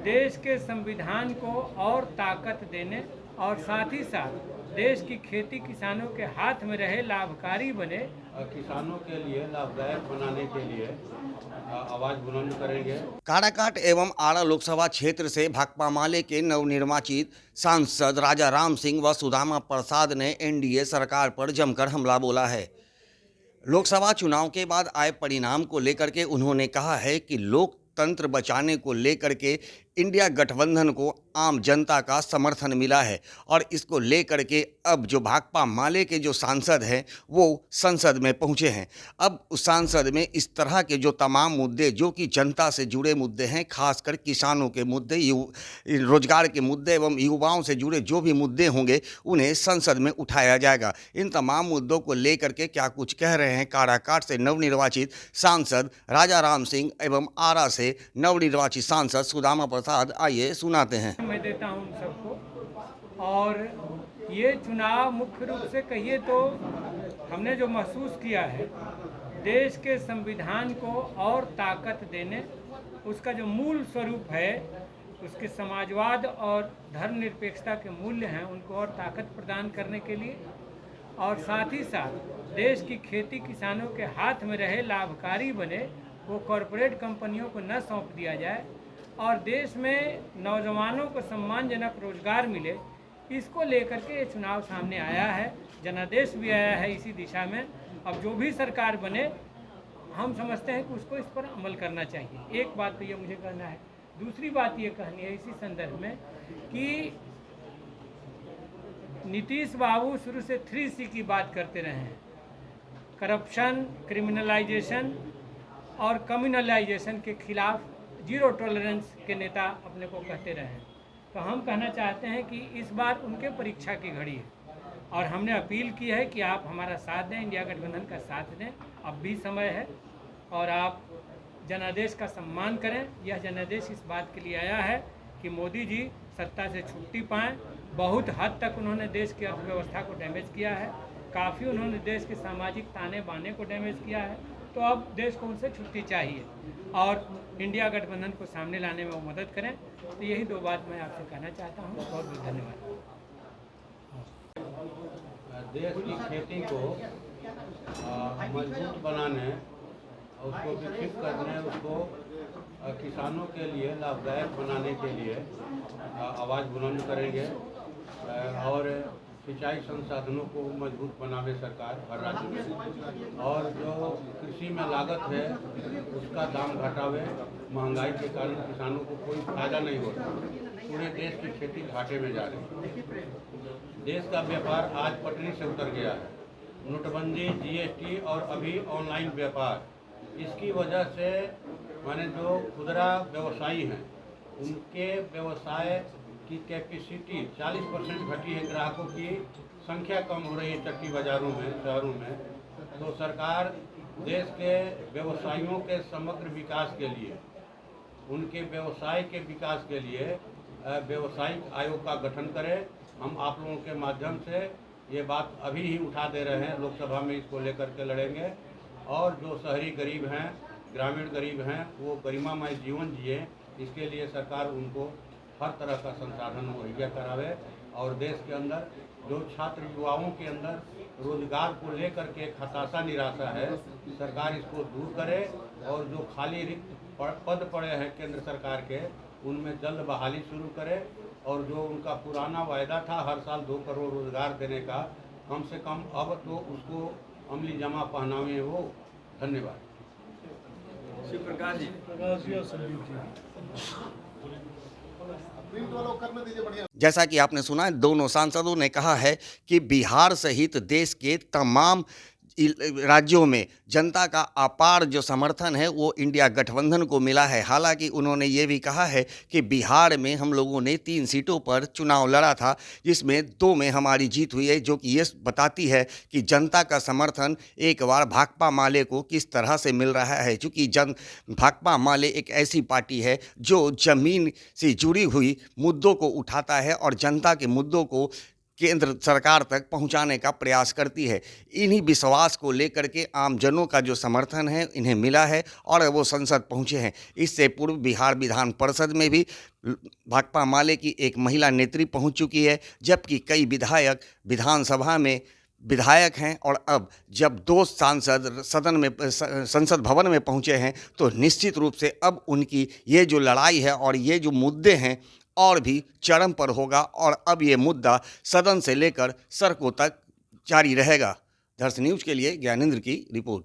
देश के संविधान को और ताकत देने और साथ ही साथ देश की खेती किसानों के हाथ में रहे, लाभकारी बने, किसानों के लिए लाभदायक बनाने के लिए आवाज बुलंद करेंगे। काराकाट एवं आरा लोकसभा क्षेत्र से भाकपा माले के नवनिर्वाचित सांसद राजा राम सिंह व सुदामा प्रसाद ने एनडीए सरकार पर जमकर हमला बोला है। लोकसभा चुनाव के बाद आए परिणाम को लेकर के उन्होंने कहा है कि लोकतंत्र बचाने को लेकर के इंडिया गठबंधन को आम जनता का समर्थन मिला है और इसको लेकर के अब जो भाकपा माले के जो सांसद हैं वो संसद में पहुंचे हैं। अब उस सांसद में इस तरह के जो तमाम मुद्दे जो कि जनता से जुड़े मुद्दे हैं, खासकर किसानों के मुद्दे, रोजगार के मुद्दे एवं युवाओं से जुड़े जो भी मुद्दे होंगे उन्हें संसद में उठाया जाएगा। इन तमाम मुद्दों को लेकर के क्या कुछ कह रहे हैं काराकाट से नवनिर्वाचित सांसद राजा राम सिंह एवं आरा से नवनिर्वाचित सांसद सुदामा प्रसाद, आइए सुनाते हैं। मैं देता हूं उन सबको। और ये चुनाव मुख्य रूप से कहिए तो हमने जो महसूस किया है, देश के संविधान को और ताकत देने, उसका जो मूल स्वरूप है, उसके समाजवाद और धर्मनिरपेक्षता के मूल्य हैं, उनको और ताकत प्रदान करने के लिए और साथ ही साथ देश की खेती किसानों के हाथ में रहे, लाभकारी बने, वो कॉरपोरेट कंपनियों को न सौंप दिया जाए और देश में नौजवानों को सम्मानजनक रोजगार मिले, इसको लेकर के ये चुनाव सामने आया है। जनादेश भी आया है इसी दिशा में। अब जो भी सरकार बने, हम समझते हैं कि उसको इस पर अमल करना चाहिए। एक बात तो ये मुझे कहना है। दूसरी बात ये कहनी है इसी संदर्भ में कि नीतीश बाबू शुरू से 3C की बात करते रहे हैं, करप्शन, क्रिमिनलाइजेशन और कम्युनलाइजेशन के खिलाफ जीरो टॉलरेंस के नेता अपने को कहते रहे हैं। तो हम कहना चाहते हैं कि इस बार उनके परीक्षा की घड़ी है और हमने अपील की है कि आप हमारा साथ दें, इंडिया गठबंधन का साथ दें। अब भी समय है और आप जनादेश का सम्मान करें। यह जनादेश इस बात के लिए आया है कि मोदी जी सत्ता से छुट्टी पाएँ। बहुत हद तक उन्होंने देश की अर्थव्यवस्था को डैमेज किया है, काफ़ी उन्होंने देश के सामाजिक ताने बाने को डैमेज किया है। तो अब देश को उनसे छुट्टी चाहिए और इंडिया गठबंधन को सामने लाने में वो मदद करें। तो यही दो बात मैं आपसे कहना चाहता हूँ। बहुत बहुत धन्यवाद। देश की खेती को मजबूत बनाने, उसको विकसित करने, उसको किसानों के लिए लाभदायक बनाने के लिए आवाज़ बुलंद करेंगे और सिंचाई संसाधनों को मजबूत बनावे सरकार हर राज्य में, और जो कृषि में लागत है उसका दाम घटावे। महंगाई के कारण किसानों को कोई फायदा नहीं होता, पूरे देश की खेती घाटे में जा रही है। देश का व्यापार आज पटरी से उतर गया है। नोटबंदी, जीएसटी और अभी ऑनलाइन व्यापार, इसकी वजह से माने जो खुदरा व्यवसायी हैं उनके व्यवसाय की कैपेसिटी 40% घटी है, ग्राहकों की संख्या कम हो रही है चट्टी बाज़ारों में, शहरों में। तो सरकार देश के व्यवसायियों के समग्र विकास के लिए, उनके व्यवसाय के विकास के लिए व्यवसायिक आयोग का गठन करे। हम आप लोगों के माध्यम से ये बात अभी ही उठा दे रहे हैं, लोकसभा में इसको लेकर के लड़ेंगे। और जो शहरी गरीब हैं, ग्रामीण गरीब हैं, वो गरिमामय जीवन जिए, इसके लिए सरकार उनको हर तरह का संसाधन मुहैया करावे। और देश के अंदर जो छात्र युवाओं के अंदर रोजगार को लेकर के एक हताशा निराशा है, सरकार इसको दूर करे और जो खाली रिक्त पद पड़े हैं केंद्र सरकार के, उनमें जल्द बहाली शुरू करे और जो उनका पुराना वायदा था हर साल 2 करोड़ रोजगार देने का, कम से कम अब तो उसको अमली जमा पहनावे वो। धन्यवाद। शिव प्रकाश जी। जैसा कि आपने सुना, दोनों सांसदों ने कहा है कि बिहार सहित देश के तमाम राज्यों में जनता का अपार जो समर्थन है वो इंडिया गठबंधन को मिला है। हालांकि उन्होंने ये भी कहा है कि बिहार में हम लोगों ने 3 सीटों पर चुनाव लड़ा था, जिसमें 2 में हमारी जीत हुई है, जो कि ये बताती है कि जनता का समर्थन एक बार भाकपा माले को किस तरह से मिल रहा है। चूँकि भाकपा माले एक ऐसी पार्टी है जो ज़मीन से जुड़ी हुई मुद्दों को उठाता है और जनता के मुद्दों को केंद्र सरकार तक पहुंचाने का प्रयास करती है। इन्हीं विश्वास को लेकर के आमजनों का जो समर्थन है इन्हें मिला है और वो संसद पहुंचे हैं। इससे पूर्व बिहार विधान परिषद में भी भाकपा माले की एक महिला नेत्री पहुंच चुकी है, जबकि कई विधायक विधानसभा में विधायक हैं और अब जब 2 सांसद संसद भवन में पहुंचे हैं तो निश्चित रूप से अब उनकी ये जो लड़ाई है और ये जो मुद्दे हैं और भी चरम पर होगा और अब ये मुद्दा सदन से लेकर सड़कों तक जारी रहेगा। दर्शन न्यूज़ के लिए ज्ञानेंद्र की रिपोर्ट।